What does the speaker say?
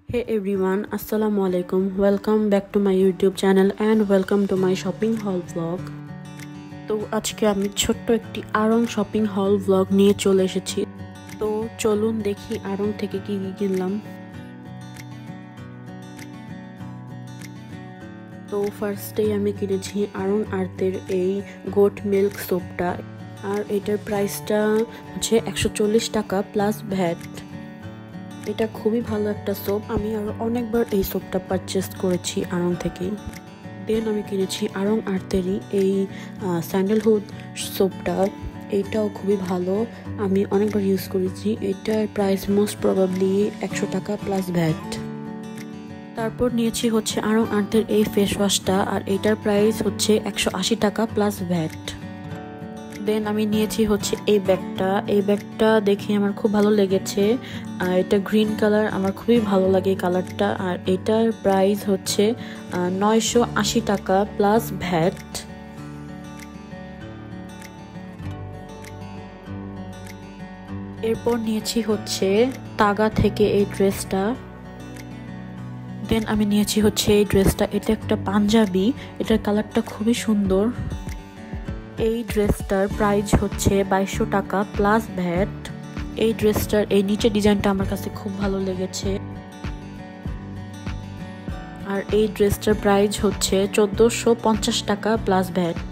Hey everyone, Assalamu alaikum. Welcome back to my YouTube channel and welcome to my shopping haul vlog. তো আজকে আমি ছোট্ট একটি আড়ং শপিং হল ভ্লগ নিয়ে চলে এসেছি। তো চলুন দেখি আড়ং থেকে কি কি কিনলাম। তো ফার্স্টেই আমি কিনেছি আড়ং আর্থের এই গোট মিল্ক সোপটা, আর এটার প্রাইসটা হচ্ছে 140 টাকা প্লাস ভ্যাট। এটা খুবই ভালো একটা সোপ, আমি আরো অনেকবার এই সোপটা পারচেস করেছি আড়ং থেকে। দেন আমি কিনেছি আড়ং আর্থেরই এই স্যান্ডেলহুড সোপটা, এইটাও খুবই ভালো, আমি অনেকবার ইউজ করেছি। এটার প্রাইস মোস্ট প্রবাবলি 100 টাকা প্লাস ভ্যাট। তারপর নিয়েছি হচ্ছে আড়ং আর্থের এই ফেস ওয়াশটা, আর এটার প্রাইস হচ্ছে 180 টাকা প্লাস ভ্যাট। দেন আমি নিয়েছি হচ্ছে এই ব্যাগটা দেখে আমার খুব ভালো লেগেছে। এটা গ্রিন কালার, আমার খুবই ভালো লাগে এই কালারটা, আর এটার প্রাইস হচ্ছে 980 টাকা প্লাস ভ্যাট। এরপর নিয়েছি হচ্ছে তাগা থেকে এই ড্রেসটা। দেন আমি নিয়েছি হচ্ছে এই ড্রেসটা, এটা একটা পাঞ্জাবি, এটার কালারটা খুবই সুন্দর। এই ড্রেসটার প্রাইস হচ্ছে 2200 টাকা প্লাস ভ্যাট। এই ড্রেসটার এই নিচের ডিজাইনটা আমার কাছে খুব ভালো লেগেছে, আর এই ড্রেসটার প্রাইস হচ্ছে 1450 টাকা প্লাস ভ্যাট।